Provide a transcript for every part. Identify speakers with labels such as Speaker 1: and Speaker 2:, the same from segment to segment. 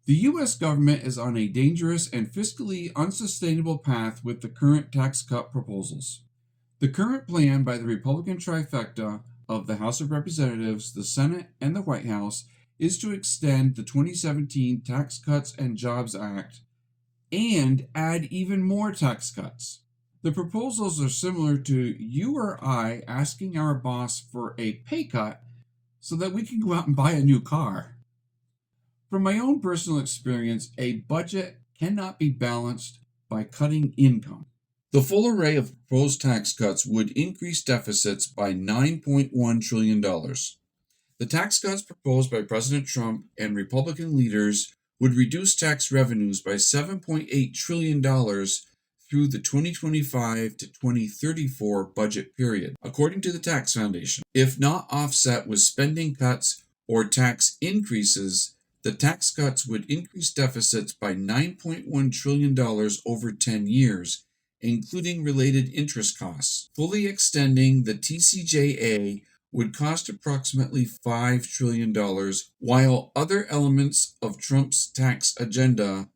Speaker 1: The U.S. government is on a dangerous and fiscally unsustainable path with the current tax cut proposals. The current plan by the Republican trifecta of the House of Representatives, the Senate, and the White House is to extend the 2017 Tax Cuts and Jobs Act and add even more tax cuts. The proposals are similar to you or I asking our boss for a pay cut so that we can go out and buy a new car. From my own personal experience, a budget cannot be balanced by cutting income. The full array of proposed tax cuts would increase deficits by $9.1 trillion. The tax cuts proposed by President Trump and Republican leaders would reduce tax revenues by $7.8 trillion through the 2025 to 2034 budget period, according to the Tax Foundation. If not offset with spending cuts or tax increases, the tax cuts would increase deficits by $9.1 trillion over 10 years, including related interest costs. Fully extending the TCJA would cost approximately $5 trillion, while other elements of Trump's tax agenda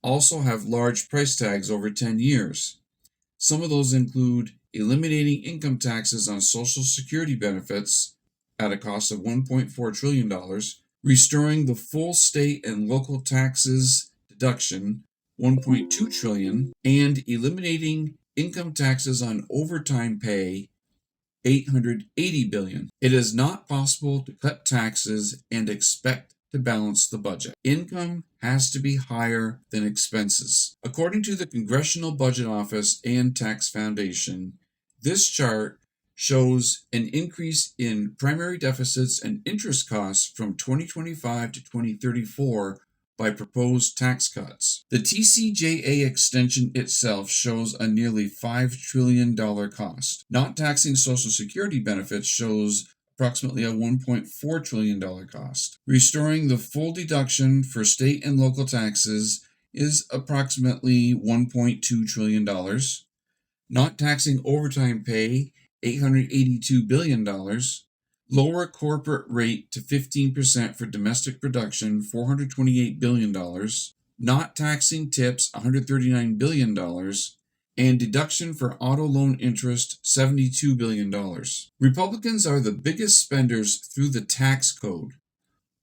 Speaker 1: also have large price tags over 10 years. Some of those include eliminating income taxes on Social Security benefits at a cost of $1.4 trillion, restoring the full state and local taxes deduction, $1.2 trillion, and eliminating income taxes on overtime pay, $880 billion. It is not possible to cut taxes and expect to balance the budget. Income has to be higher than expenses. According to the Congressional Budget Office and Tax Foundation, this chart shows an increase in primary deficits and interest costs from 2025 to 2034 by proposed tax cuts. The TCJA extension itself shows a nearly $5 trillion cost. Not taxing Social Security benefits shows approximately a $1.4 trillion cost. Restoring the full deduction for state and local taxes is approximately $1.2 trillion. Not taxing overtime pay, $882 billion. Lower corporate rate to 15% for domestic production, $428 billion. Not taxing tips, $139 billion. And deduction for auto loan interest, $72 billion. Republicans are the biggest spenders through the tax code.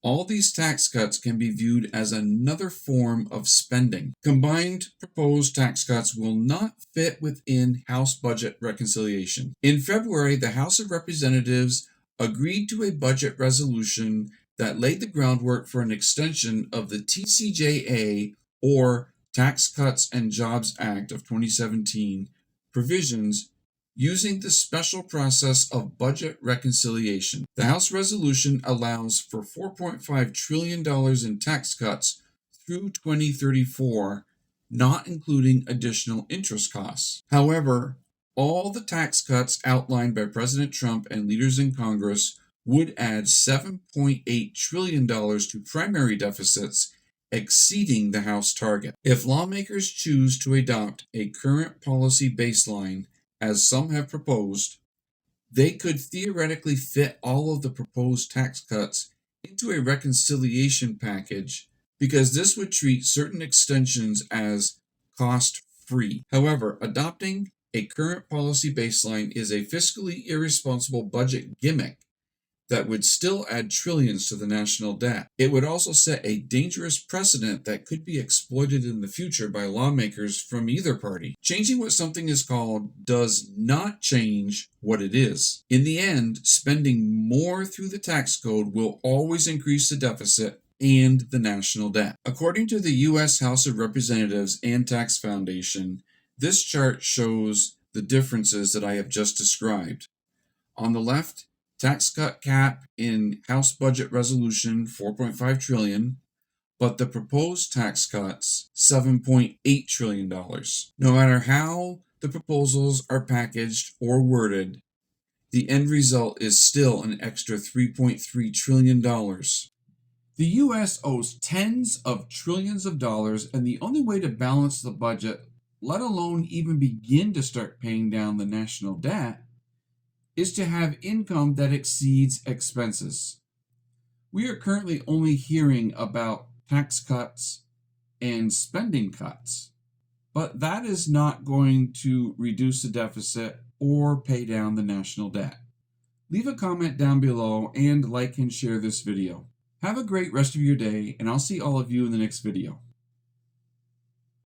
Speaker 1: All these tax cuts can be viewed as another form of spending. Combined proposed tax cuts will not fit within House budget reconciliation. In February, the House of Representatives agreed to a budget resolution that laid the groundwork for an extension of the TCJA, or Tax Cuts and Jobs Act of 2017, provisions using the special process of budget reconciliation. The House resolution allows for $4.5 trillion in tax cuts through 2034, not including additional interest costs. However, all the tax cuts outlined by President Trump and leaders in Congress would add $7.8 trillion to primary deficits, exceeding the House target. If lawmakers choose to adopt a current policy baseline, as some have proposed, they could theoretically fit all of the proposed tax cuts into a reconciliation package, because this would treat certain extensions as cost-free. However, adopting a current policy baseline is a fiscally irresponsible budget gimmick that would still add trillions to the national debt. It would also set a dangerous precedent that could be exploited in the future by lawmakers from either party. Changing what something is called does not change what it is. In the end, spending more through the tax code will always increase the deficit and the national debt. According to the U.S. House of Representatives and Tax Foundation, this chart shows the differences that I have just described. On the left, tax cut cap in House Budget Resolution, $4.5 trillion, but the proposed tax cuts, $7.8 trillion. No matter how the proposals are packaged or worded, the end result is still an extra $3.3 trillion. The U.S. owes tens of trillions of dollars, and the only way to balance the budget, let alone even begin to start paying down the national debt, is to have income that exceeds expenses. We are currently only hearing about tax cuts, and spending cuts. But that is not going to reduce the deficit or pay down the national debt. Leave a comment down below and like and share this video. Have a great rest of your day, and I'll see all of you in the next video.